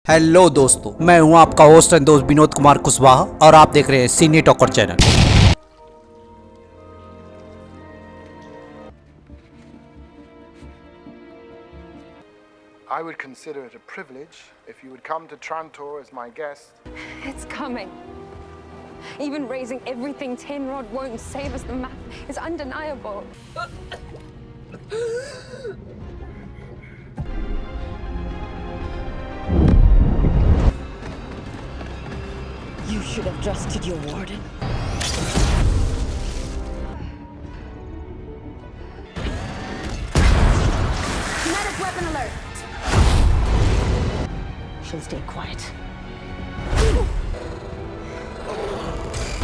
Hello दोस्तों, मैं हूं आपका होस्ट एंड दोस्त विनोद कुमार कुशवाहा और आप देख रहे हैं cine talker channel. I would consider it a privilege if you would come to Trantor as my guest. It's coming. Even raising everything 10 rod won't save us. The math is undeniable. You should have trusted your warden. Medic weapon alert. She'll stay quiet.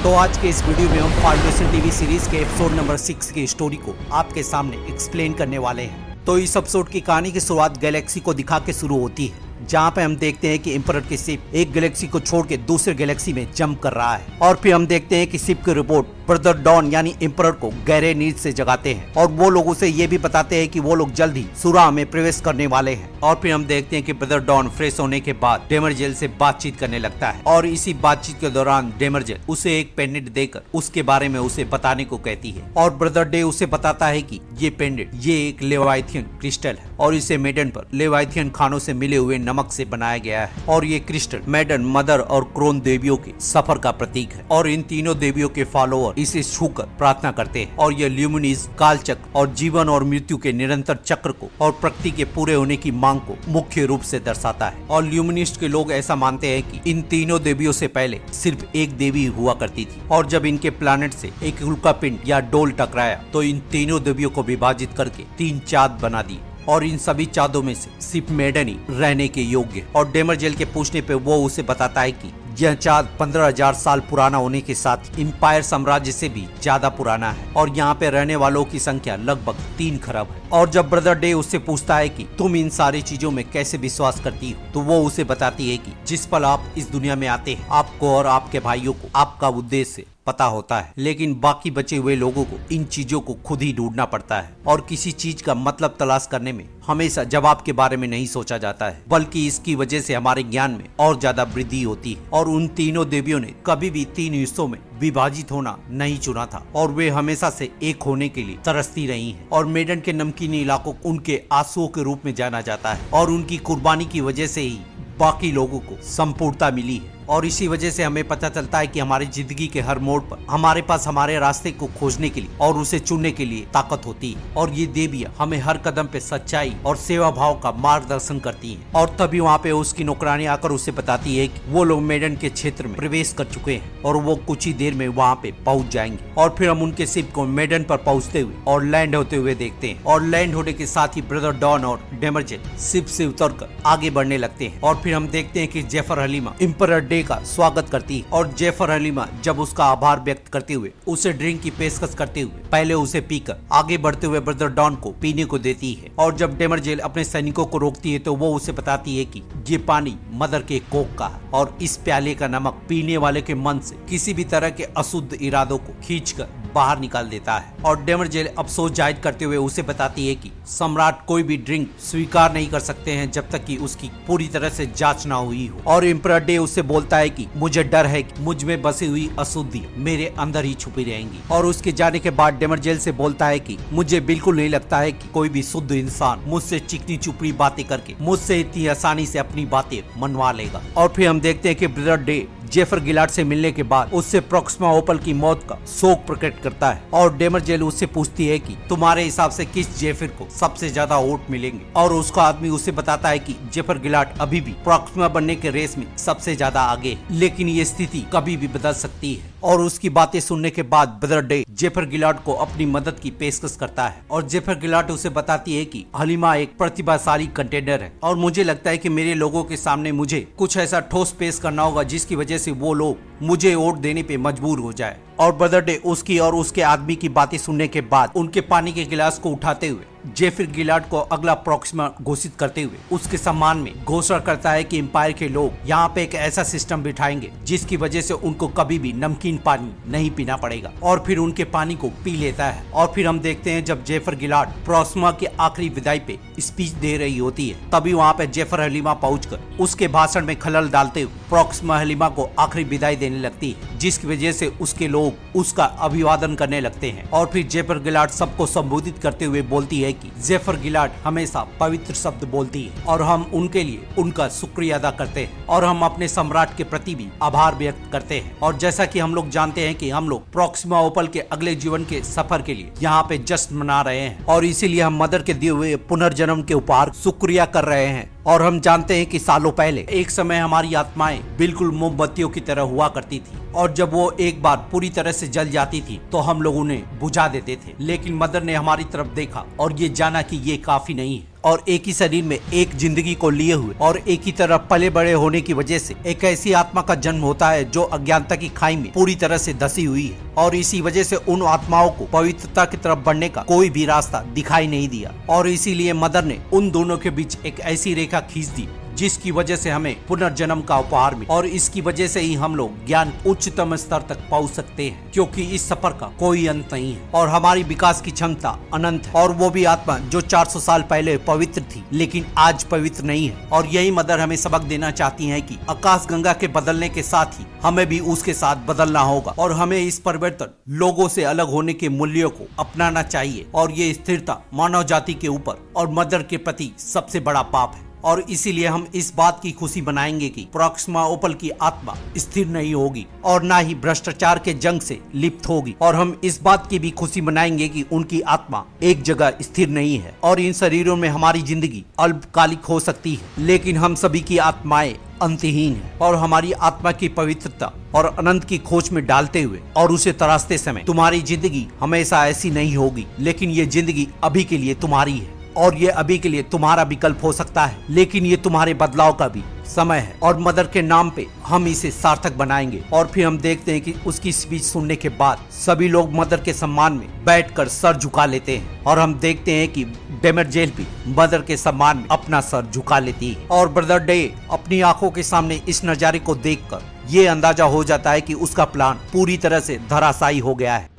तो आज के इस video में हम foundation TV series के episode number 6 की story को आपके सामने एक्सप्लेन करने वाले हैं। तो इस एपिसोड की कहानी की शुरुआत गैलेक्सी को दिखा के शुरू होती है, जहाँ पे हम देखते हैं कि एम्परर की शिप एक गैलेक्सी को छोड़ के दूसरे गैलेक्सी में जंप कर रहा है। और फिर हम देखते हैं कि शिप की रिपोर्ट ब्रदर डॉन यानी एम्परर को गहरे नींद से जगाते हैं और वो लोग उसे ये भी बताते हैं कि वो लोग जल्द ही सुरा में प्रवेश करने वाले हैं। और फिर हम देखते हैं कि ब्रदर डॉन फ्रेश होने के बाद डेमरजेल से बातचीत करने लगता है और इसी बातचीत के दौरान डेमरजेल उसे एक पेंडेंट देकर उसके बारे में उसे बताने को कहती है और ब्रदर डे उसे बताता है कि ये पेंडेंट ये एक लेवाइथियन क्रिस्टल है और इसे मेडन पर लेवाइथियन खानों से मिले हुए नमक से बनाया गया है और ये क्रिस्टल मेडन, मदर और क्रोन देवियों के सफर का प्रतीक है और इन तीनों देवियों के फॉलोअर इसे छूकर प्रार्थना करते हैं और यह ल्यूमिनीज कालचक्र और जीवन और मृत्यु के निरंतर चक्र को और प्रकृति के पूरे होने की मांग को मुख्य रूप से दर्शाता है। और ल्यूमिनिस्ट के लोग ऐसा मानते हैं कि इन तीनों देवियों से पहले सिर्फ एक देवी हुआ करती थी और जब इनके प्लैनेट से एक उल्कापिंड या डोल टकराया तो इन तीनों देवियों को विभाजित करके 3 चाँद बना दिए और इन सभी चाँदों में से सिर्फ मेडन ही रहने के योग्य। और डेमरजेल के पूछने पे वो उसे बताता है कि यह चाँद 15,000 साल पुराना होने के साथ इंपायर साम्राज्य से भी ज्यादा पुराना है और यहाँ पे रहने वालों की संख्या लगभग 3 खरब है। और जब ब्रदर डे उससे पूछता है कि तुम इन सारी चीजों में कैसे विश्वास करती हो तो वो उसे बताती है कि जिस पल आप इस दुनिया में आते हैं आपको और आपके भाइयों को आपका उद्देश्य पता होता है, लेकिन बाकी बचे हुए लोगों को इन चीजों को खुद ही ढूंढना पड़ता है और किसी चीज का मतलब तलाश करने में हमेशा जवाब के बारे में नहीं सोचा जाता है बल्कि इसकी वजह से हमारे ज्ञान में और ज्यादा वृद्धि होती है। और उन तीनों देवियों ने कभी भी 3 हिस्सों में विभाजित होना नहीं चुना था और वे हमेशा से एक होने के लिए तरसती रही हैं। और मेडन के नमकीनी इलाकों को उनके आंसुओं के रूप में जाना जाता है और उनकी कुर्बानी की वजह से ही बाकी लोगों को संपूर्णता मिली है। और इसी वजह से हमें पता चलता है कि हमारी जिंदगी के हर मोड़ पर हमारे पास हमारे रास्ते को खोजने के लिए और उसे चुनने के लिए ताकत होती है और ये देवियां हमें हर कदम पे सच्चाई और सेवा भाव का मार्गदर्शन करती हैं। और तभी वहाँ पे उसकी नौकरानी आकर उसे बताती है कि वो लोग मेडन के क्षेत्र में प्रवेश कर चुके हैं और वो कुछ ही देर में वहाँ पे पहुँच जाएंगे। और फिर हम उनके शिप को मेडन पर पहुँचते हुए और लैंड होते हुए देखते हैं और लैंड होने के साथ ही ब्रदर डॉन और डेमरजेल शिप से उतरकर आगे बढ़ने लगते हैं। और फिर हम देखते हैं कि जेफर हलीमा एम्परर डे का स्वागत करती है और जेफर हलीमा जब उसका आभार व्यक्त करते हुए उसे ड्रिंक की पेशकश करते हुए पहले उसे पीकर आगे बढ़ते हुए ब्रदर डॉन को पीने को देती है। और जब डेमरजेल अपने सैनिकों को रोकती है तो वो उसे बताती है कि ये पानी मदर के कोख का है और इस प्याले का नमक पीने वाले के मन से किसी भी तरह के अशुद्ध इरादों को खींचकर बाहर निकाल देता है। और डेमरजेल अफसोस जाहिर करते हुए उसे बताती है कि सम्राट कोई भी ड्रिंक स्वीकार नहीं कर सकते हैं जब तक कि उसकी पूरी तरह से जांच ना हुई हो। और एम्परर डे उससे बोलता है कि मुझे डर है कि मुझ में बसी हुई अशुद्धि मेरे अंदर ही छुपी रहेंगी। और उसके जाने के बाद डेमरजेल से बोलता है कि मुझे बिल्कुल नहीं लगता है कि कोई भी शुद्ध इंसान मुझसे चिकनी चुपड़ी बातें करके मुझसे इतनी आसानी से अपनी बातें मनवा लेगा। और फिर हम देखते हैं कि ब्रदर डे जेफर गिलार्ड से मिलने के बाद उससे प्रॉक्सिमा ओपल की मौत का शोक प्रकट करता है और डेमरजेल उससे पूछती है कि तुम्हारे हिसाब से किस जेफर को सबसे ज्यादा वोट मिलेंगे। और उसका आदमी उसे बताता है कि जेफर गिलार्ड अभी भी प्रॉक्सिमा बनने के रेस में सबसे ज्यादा आगे है, लेकिन ये स्थिति कभी भी बदल सकती है। और उसकी बातें सुनने के बाद ब्रदर डे जेफर गिलार्ड को अपनी मदद की पेशकश करता है और जेफर गिलार्ड उसे बताती है कि हलीमा एक प्रतिभाशाली कंटेंडर है और मुझे लगता है कि मेरे लोगों के सामने मुझे कुछ ऐसा ठोस पेश करना होगा जिसकी वजह से वो लोग मुझे वोट देने पे मजबूर हो जाए। और ब्रदर डे उसकी और उसके आदमी की बातें सुनने के बाद उनके पानी के गिलास को उठाते हुए जेफर गिलार्ड को अगला प्रॉक्सिमा घोषित करते हुए उसके सम्मान में घोषणा करता है कि एम्पायर के लोग यहाँ पे एक ऐसा सिस्टम बिठाएंगे जिसकी वजह से उनको कभी भी नमकीन पानी नहीं पीना पड़ेगा, और फिर उनके पानी को पी लेता है। और फिर हम देखते हैं जब जेफर गिलार्ड प्रॉक्सिमा की आखिरी विदाई पे स्पीच दे रही होती है, तभी वहाँ पे जेफर हलीमा पहुंचकर उसके भाषण में खलल डालते हुए प्रॉक्सिमा हलीमा को आखिरी विदाई देने लगती है, जिसकी वजह से उसके लोग उसका अभिवादन करने लगते हैं। और फिर जेफर गिलार्ड सबको संबोधित करते हुए बोलती है कि जेफर गिलार्ड हमेशा पवित्र शब्द बोलती है और हम उनके लिए उनका शुक्रिया अदा करते हैं और हम अपने सम्राट के प्रति भी आभार व्यक्त करते हैं। और जैसा कि हम लोग जानते हैं कि हम लोग प्रॉक्सिमा ओपल के अगले जीवन के सफर के लिए यहाँ पे जश्न मना रहे हैं और इसीलिए हम मदर के दिए हुए पुनर्जन्म के उपहार शुक्रिया कर रहे हैं। और हम जानते हैं कि सालों पहले एक समय हमारी आत्माएं बिल्कुल मोमबत्तियों की तरह हुआ करती थी और जब वो एक बार पूरी तरह से जल जाती थी तो हम लोग उन्हें बुझा देते थे, लेकिन मदर ने हमारी तरफ देखा और ये जाना कि ये काफी नहीं है और एक ही शरीर में एक जिंदगी को लिए हुए और एक ही तरह पले बड़े होने की वजह से एक ऐसी आत्मा का जन्म होता है जो अज्ञानता की खाई में पूरी तरह से धसी हुई है और इसी वजह से उन आत्माओं को पवित्रता की तरफ बढ़ने का कोई भी रास्ता दिखाई नहीं दिया। और इसीलिए मदर ने उन दोनों के बीच एक ऐसी रेखा खींच दी जिसकी वजह से हमें पुनर्जन्म का उपहार मिला और इसकी वजह से ही हम लोग ज्ञान उच्चतम स्तर तक पहुंच सकते हैं, क्योंकि इस सफर का कोई अंत नहीं है और हमारी विकास की क्षमता अनंत है। और वो भी आत्मा जो 400 साल पहले पवित्र थी लेकिन आज पवित्र नहीं है। और यही मदर हमें सबक देना चाहती है कि आकाश गंगा के बदलने के साथ ही हमें भी उसके साथ बदलना होगा और हमें इस परिवर्तन लोगों से अलग होने के मूल्यों को अपनाना चाहिए। और ये स्थिरता मानव जाति के ऊपर और मदर के प्रति सबसे बड़ा पाप है और इसीलिए हम इस बात की खुशी मनाएंगे कि प्रॉक्सिमा ओपल की आत्मा स्थिर नहीं होगी और ना ही भ्रष्टाचार के जंग से लिप्त होगी। और हम इस बात की भी खुशी मनाएंगे कि उनकी आत्मा एक जगह स्थिर नहीं है और इन शरीरों में हमारी जिंदगी अल्पकालिक हो सकती है, लेकिन हम सभी की आत्माएं अंतहीन है और हमारी आत्मा की पवित्रता और अनंत की खोज में डालते हुए और उसे तराशते समय तुम्हारी जिंदगी हमेशा ऐसी नहीं होगी, लेकिन ये जिंदगी अभी के लिए तुम्हारी है और ये अभी के लिए तुम्हारा विकल्प हो सकता है, लेकिन ये तुम्हारे बदलाव का भी समय है और मदर के नाम पे हम इसे सार्थक बनाएंगे। और फिर हम देखते हैं कि उसकी स्पीच सुनने के बाद सभी लोग मदर के सम्मान में बैठकर सर झुका लेते हैं और हम देखते हैं कि डेमरजेल भी मदर के सम्मान में अपना सर झुका लेती है और ब्रदर डे अपनी आंखों के सामने इस नजारे को देखकर ये अंदाजा हो जाता है कि उसका प्लान पूरी तरह से धराशायी हो गया है।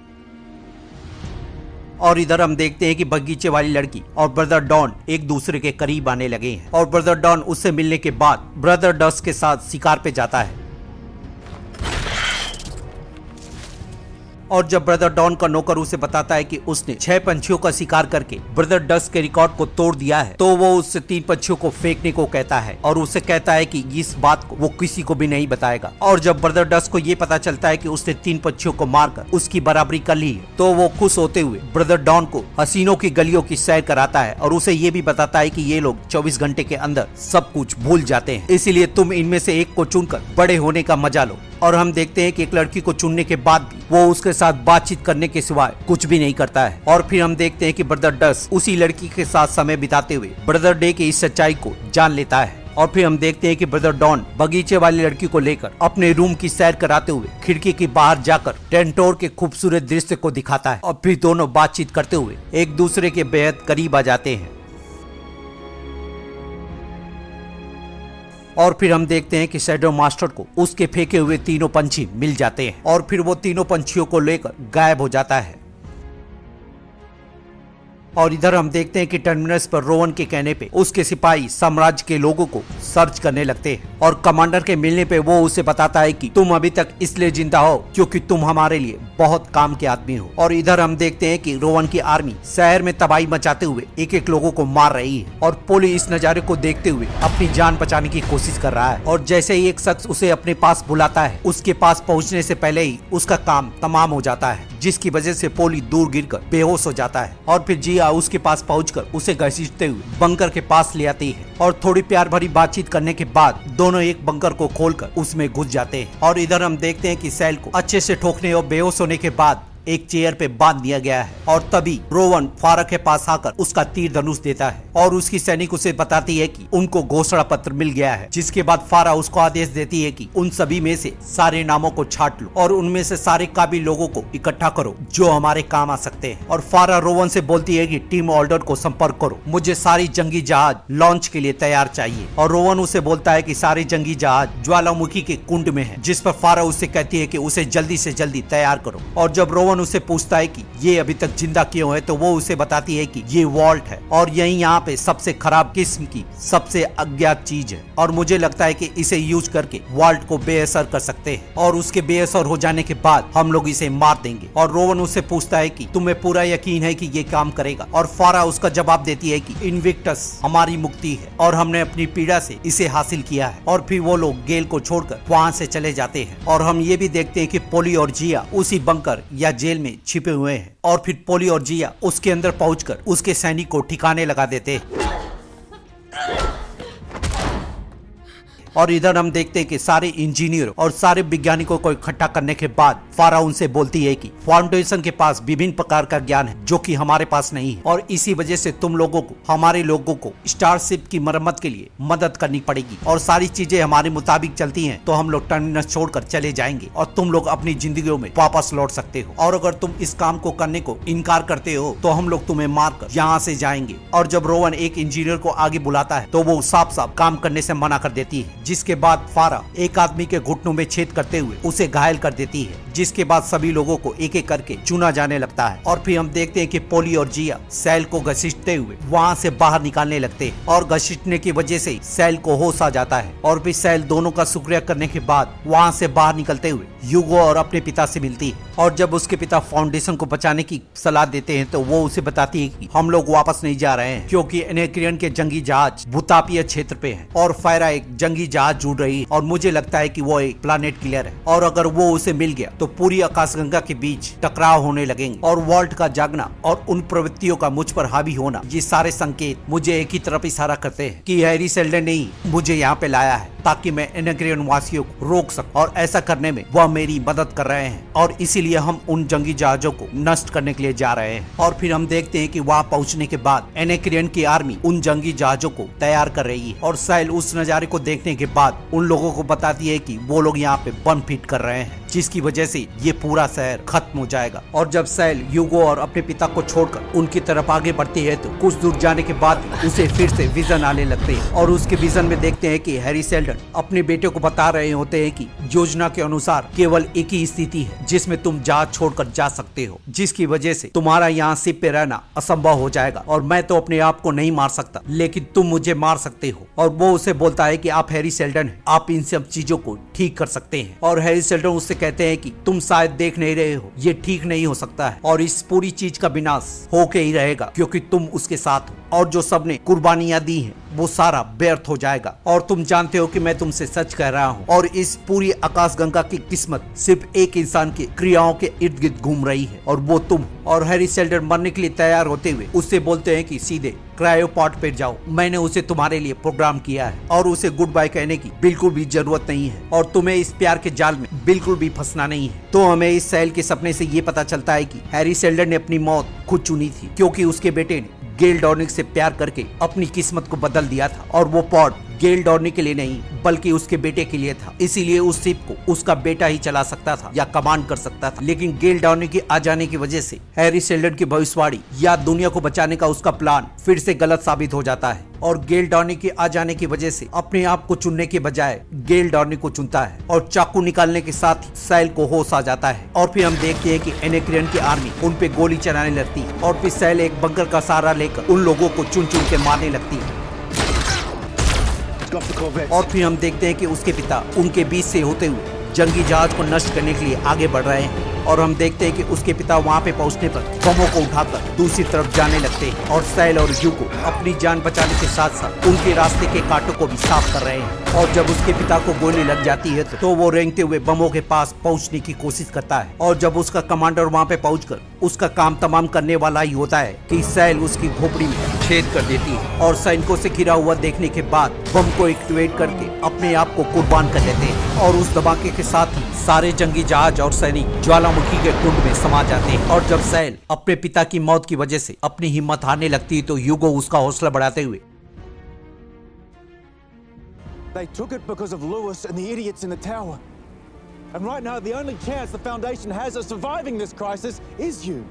और इधर हम देखते हैं कि बगीचे वाली लड़की और ब्रदर डॉन एक दूसरे के करीब आने लगे हैं और ब्रदर डॉन उससे मिलने के बाद ब्रदर डस के साथ शिकार पे जाता है। और जब ब्रदर डॉन का नौकर उसे बताता है कि उसने 6 पंछियों का शिकार करके ब्रदर डस के रिकॉर्ड को तोड़ दिया है, तो वो उससे 3 पंछियों को फेंकने को कहता है और उसे कहता है कि इस बात को वो किसी को भी नहीं बताएगा। और जब ब्रदर डस को ये पता चलता है कि उसने 3 पंछियों को मारकर उसकी बराबरी कर ली है, तो वो खुश होते हुए ब्रदर डॉन को हसीनों की गलियों की सैर कराता है और उसे ये भी बताता है कि ये लोग 24 घंटे के अंदर सब कुछ भूल जाते हैं, इसलिए तुम इनमें से एक को चुनकर बड़े होने का मजा लो। और हम देखते हैं कि एक लड़की को चुनने के बाद भी वो उसके साथ बातचीत करने के सिवाय कुछ भी नहीं करता है। और फिर हम देखते हैं कि ब्रदर डस उसी लड़की के साथ समय बिताते हुए ब्रदर डे की इस सच्चाई को जान लेता है। और फिर हम देखते हैं कि ब्रदर डॉन बगीचे वाली लड़की को लेकर अपने रूम की सैर कराते हुए खिड़की के बाहर जाकर टेंटोर के खूबसूरत दृश्य को दिखाता है और फिर दोनों बातचीत करते हुए एक दूसरे के बेहद करीब आ जाते हैं। और फिर हम देखते हैं कि शैडो मास्टर को उसके फेंके हुए 3 पंछी मिल जाते हैं और फिर वो 3 पंछियों को लेकर गायब हो जाता है। और इधर हम देखते हैं कि टर्मिनस पर रोवन के कहने पे उसके सिपाही साम्राज्य के लोगों को सर्च करने लगते हैं और कमांडर के मिलने पे वो उसे बताता है कि तुम अभी तक इसलिए जिंदा हो क्योंकि तुम हमारे लिए बहुत काम के आदमी हो। और इधर हम देखते हैं कि रोवन की आर्मी शहर में तबाही मचाते हुए एक एक लोगों को मार रही है और पोली इस नजारे को देखते हुए अपनी जान बचाने की कोशिश कर रहा है। और जैसे ही एक शख्स उसे अपने पास बुलाता है, उसके पास पहुंचने से पहले ही उसका काम तमाम हो जाता है, जिसकी वजह से पोली दूर गिरकर बेहोश हो जाता है। और फिर जिया उसके पास पहुंचकर उसे घसीटते हुए बंकर के पास ले आती है और थोड़ी प्यार भरी बातचीत करने के बाद दोनों एक बंकर को खोलकर उसमें घुस जाते हैं। और इधर हम देखते हैं कि सैल को अच्छे से ठोकने और बेहोश होने के बाद एक चेयर पे बांध दिया गया है और तभी रोवन फारा के पास आकर उसका तीर धनुष देता है और उसकी सैनिक उसे बताती है कि उनको घोषणा पत्र मिल गया है। जिसके बाद फारा उसको आदेश देती है कि उन सभी में से सारे नामों को छांट लो और उनमें से सारे काबिल लोगों को इकट्ठा करो जो हमारे काम आ सकते हैं। और फारा रोवन से बोलती है कि टीम ऑर्डर को संपर्क करो, मुझे सारी जंगी जहाज लॉन्च के लिए तैयार चाहिए। और रोवन उसे बोलता है कि सारे जंगी जहाज ज्वालामुखी के कुंड में है, जिस पर फारा उससे कहती है कि उसे जल्दी से जल्दी तैयार करो। और जब रोवन उसे पूछता है कि ये अभी तक जिंदा क्यों है, तो वो उसे बताती है कि ये वॉल्ट है और यही यहाँ पे सबसे खराब किस्म की सबसे अज्ञात चीज है और मुझे लगता है कि इसे यूज करके वॉल्ट को बेअसर कर सकते हैं और उसके बेअसर हो जाने के बाद हम लोग इसे मार देंगे। और रोवन उससे पूछता है कि तुम्हें पूरा यकीन है कि ये काम करेगा, और फारा उसका जवाब देती है कि इन्विक्टस हमारी मुक्ति है और हमने अपनी पीड़ा से इसे हासिल किया है। और फिर वो लोग गेल को छोड़कर वहाँ से चले जाते हैं और हम ये भी देखते हैं कि पोली और जिया उसी बंकर या जेल में छिपे हुए हैं और फिर पोली और जिया उसके अंदर पहुंचकर उसके सैनिक को ठिकाने लगा देते हैं। और इधर हम देखते हैं कि सारे इंजीनियर और सारे वैज्ञानिकों को इकट्ठा करने के बाद फारा उनसे बोलती है कि फाउंडेशन के पास विभिन्न प्रकार का ज्ञान है जो कि हमारे पास नहीं है और इसी वजह से तुम लोगों को हमारे लोगों को स्टारशिप की मरम्मत के लिए मदद करनी पड़ेगी और सारी चीजें हमारे मुताबिक चलती हैं तो हम लोग टर्मिनस छोड़कर चले जाएंगे और तुम लोग अपनी जिंदगियों में वापस लौट सकते हो। और अगर तुम इस काम को करने को इनकार करते हो तो हम लोग तुम्हें मारकर यहाँ से जाएंगे। और जब रोवन एक इंजीनियर को आगे बुलाता है तो वो साफ साफ काम करने से मना कर देती है, जिसके बाद फारा एक आदमी के घुटनों में छेद करते हुए उसे घायल कर देती है, जिसके बाद सभी लोगों को एक एक करके चुना जाने लगता है। और फिर हम देखते हैं कि पोली और जिया सैल को घसीटते हुए वहाँ से बाहर निकालने लगते हैं और घसीटने की वजह से सैल को होश आ जाता है और फिर सैल दोनों का शुक्रिया करने के बाद वहाँ से बाहर निकलते हुए ह्यूगो और अपने पिता से मिलती है। और जब उसके पिता फाउंडेशन को बचाने की सलाह देते हैं तो वो उसे बताती है कि हम लोग वापस नहीं जा रहे हैं क्योंकि एनेक्रियन के जंगी जहाज भूतापीय क्षेत्र पे है और फायरा एक जंगी जहाज जुड़ रही है और मुझे लगता है कि वो एक प्लैनेट किलर है और अगर वो उसे मिल गया तो पूरी आकाशगंगा के बीच टकराव होने लगेंगे और वॉल्ट का जागना और उन प्रवृत्तियों का मुझ पर हावी होना, ये सारे संकेत मुझे एक ही तरफ इशारा करते हैं कि हैरी सेल्डन ने ही मुझे यहाँ पे लाया है ताकि मैं एनेक्रियन वासियों को रोक सकूं और ऐसा करने में वह मेरी मदद कर रहे हैं और इसीलिए हम उन जंगी जहाजों को नष्ट करने के लिए जा रहे हैं। और फिर हम देखते हैं कि वहाँ पहुँचने के बाद एनेक्रियन की आर्मी उन जंगी जहाजों को तैयार कर रही है और सैल उस नजारे को देखने के बाद उन लोगों को बताती है कि वो लोग यहाँ पे बम फिट कर रहे हैं जिसकी वजह से ये पूरा शहर खत्म हो जाएगा। और जब सैल ह्यूगो और अपने पिता को छोड़कर उनकी तरफ आगे बढ़ती है तो कुछ दूर जाने के बाद उसे फिर से विजन आने लगते हैं और उसके विजन में देखते हैं कि हैरी सेल्डन अपने बेटे को बता रहे होते हैं कि योजना के अनुसार केवल एक ही स्थिति है जिसमें तुम जहाज छोड़कर जा सकते हो, जिसकी वजह से तुम्हारा यहाँ शिप पे रहना असंभव हो जाएगा और मैं तो अपने आप को नहीं मार सकता लेकिन तुम मुझे मार सकते हो। और वो उसे बोलता है कि आप हैरी सेल्डन हैं, आप इन सब चीजों को ठीक कर सकते हैं। और हैरी सेल्डन उससे कहते हैं कि तुम शायद देख नहीं रहे हो, ये ठीक नहीं हो सकता है और इस पूरी चीज का विनाश होके ही रहेगा क्योंकि तुम उसके साथ हो और जो सबने कुर्बानियां दी हैं वो सारा व्यर्थ हो जाएगा। और तुम जानते हो कि मैं तुमसे सच कह रहा हूँ और इस पूरी आकाशगंगा की किस्मत सिर्फ एक इंसान की क्रियाओं के इर्द गिर्द घूम रही है और वो तुम। और हैरी सेल्डन मरने के लिए तैयार होते हुए उससे बोलते हैं कि सीधे क्रायोपॉड पे जाओ, मैंने उसे तुम्हारे लिए प्रोग्राम किया है और उसे गुड बाय कहने की बिल्कुल भी जरूरत नहीं है और तुम्हें इस प्यार के जाल में बिल्कुल भी फंसना नहीं है। तो हमें इस सैल के सपने से ये पता चलता है कि हैरी सेल्डन ने अपनी मौत खुद चुनी थी क्योंकि उसके बेटे ने गेल डॉर्निक से प्यार करके अपनी किस्मत को बदल दिया था और वो पॉड गेल डॉर्निक के लिए नहीं बल्कि उसके बेटे के लिए था। इसीलिए उस शिप को उसका बेटा ही चला सकता था या कमांड कर सकता था, लेकिन गेल डॉर्निक के आ जाने की वजह से हैरी सेल्डन की भविष्यवाणी या दुनिया को बचाने का उसका प्लान फिर से गलत साबित हो जाता है और गेल डॉर्निक के आ जाने की वजह से अपने आप को चुनने के बजाय गेल डॉर्निक को चुनता है और चाकू निकालने के साथ ही सैल को होश आ जाता है। और फिर हम देखते हैं कि एनेक्रियन की आर्मी उन पे गोली चलाने लगती है और फिर सैल एक बंकर का सहारा लेकर उन लोगों को चुन चुन के मारने लगती है। और फिर हम देखते हैं कि उसके पिता उनके बीच से होते हुए जंगी जहाज को नष्ट करने के लिए आगे बढ़ रहे हैं और हम देखते हैं कि उसके पिता वहां पे पहुंचने पर बमों को उठाकर दूसरी तरफ जाने लगते हैं और सैल और ह्यूगो अपनी जान बचाने के साथ साथ उनके रास्ते के कांटों को भी साफ कर रहे हैं। और जब उसके पिता को गोली लग जाती है तो वो रेंगते हुए बमों के पास पहुंचने की कोशिश करता है। और जब उसका कमांडर वहां पे पहुंचकर उसका काम तमाम करने वाला ही होता है कि सैल उसकी खोपड़ी में छेद कर देती है और सैनिकों से घिरा हुआ देखने के बाद बम को एक्टिवेट करके अपने आप को कुर्बान कर देते हैं। और उस धमाके के साथ ही सारे जंगी जहाज और सैनिक ज्वालामुखी के कुंड में समा जाते हैं। और जब सैल अपने पिता की मौत की वजह से अपनी हिम्मत हारने लगती है तो ह्यूगो उसका हौसला बढ़ाते हुए They took it because of Lewis and the idiots in the tower. And right now, the only chance the Foundation has of surviving this crisis is you.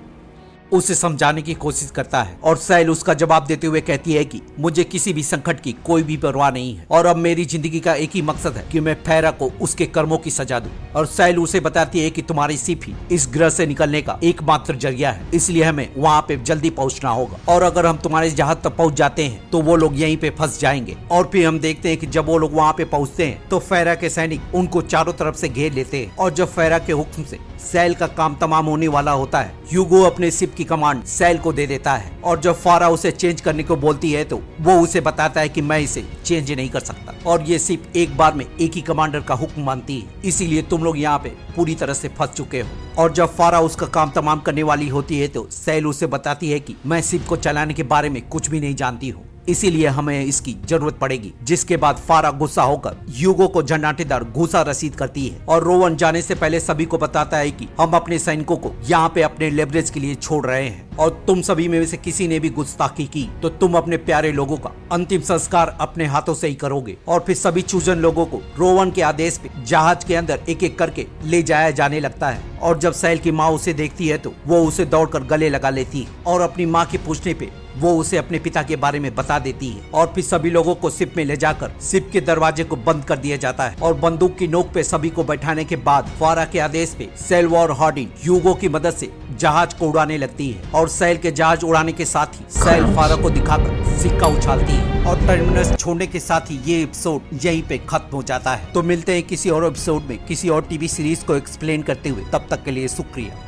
उसे समझाने की कोशिश करता है और सैल उसका जवाब देते हुए कहती है कि मुझे किसी भी संकट की कोई भी परवाह नहीं है और अब मेरी जिंदगी का एक ही मकसद है कि मैं फेरा को उसके कर्मों की सजा दूं। और सैल उसे बताती है कि तुम्हारी शिप ही इस ग्रह से निकलने का एकमात्र जरिया है, इसलिए हमें वहाँ पे जल्दी पहुँचना होगा और अगर हम तुम्हारे जहाज तक पहुँच जाते हैं तो वो लोग यहीं पे फंस जाएंगे। और फिर हम देखते हैं कि जब वो लोग वहाँ पे पहुँचते हैं तो फेरा के सैनिक उनको चारों तरफ से घेर लेते हैं। और जब फेरा के हुक्म से सैल का काम तमाम होने वाला होता है, ह्यूगो अपने शिप की कमांड सैल को दे देता है और जब फारा उसे चेंज करने को बोलती है तो वो उसे बताता है कि मैं इसे चेंज नहीं कर सकता और ये शिप एक बार में एक ही कमांडर का हुक्म मानती है, इसीलिए तुम लोग यहाँ पे पूरी तरह से फंस चुके हो। और जब फारा उसका काम तमाम करने वाली होती है तो सैल उसे बताती है कि मैं शिप को चलाने के बारे में कुछ भी नहीं जानती हूँ, इसीलिए हमें इसकी जरूरत पड़ेगी। जिसके बाद फारा गुस्सा होकर ह्यूगो को झंझाटेदार घूसा रसीद करती है और रोवन जाने से पहले सभी को बताता है कि हम अपने सैनिकों को यहाँ पे अपने लेवरेज के लिए छोड़ रहे हैं और तुम सभी में से किसी ने भी गुस्ताखी की तो तुम अपने प्यारे लोगों का अंतिम संस्कार अपने हाथों से ही करोगे। और फिर सभी चूजन लोगों को रोवन के आदेश पे जहाज के अंदर एक एक करके ले जाया जाने लगता है। और जब सैल की माँ उसे देखती है तो वो उसे दौड़कर गले लगा लेती है और अपनी माँ के पूछने पे वो उसे अपने पिता के बारे में बता देती है। और फिर सभी लोगों को शिप में ले जाकर शिप के दरवाजे को बंद कर दिया जाता है और बंदूक की नोक पे सभी को बैठाने के बाद फारा के आदेश पे सैल और हार्डिन ह्यूगो की मदद से जहाज को उड़ाने लगती है और सैल के जहाज उड़ाने के साथ ही सैल फारा को दिखाकर सिक्का उछालती है और टर्मिनस छोड़ने के साथ ही ये एपिसोड यहीं पे खत्म हो जाता है। तो मिलते हैं किसी और एपिसोड में किसी और टीवी सीरीज को एक्सप्लेन करते हुए, तब तक के लिए शुक्रिया।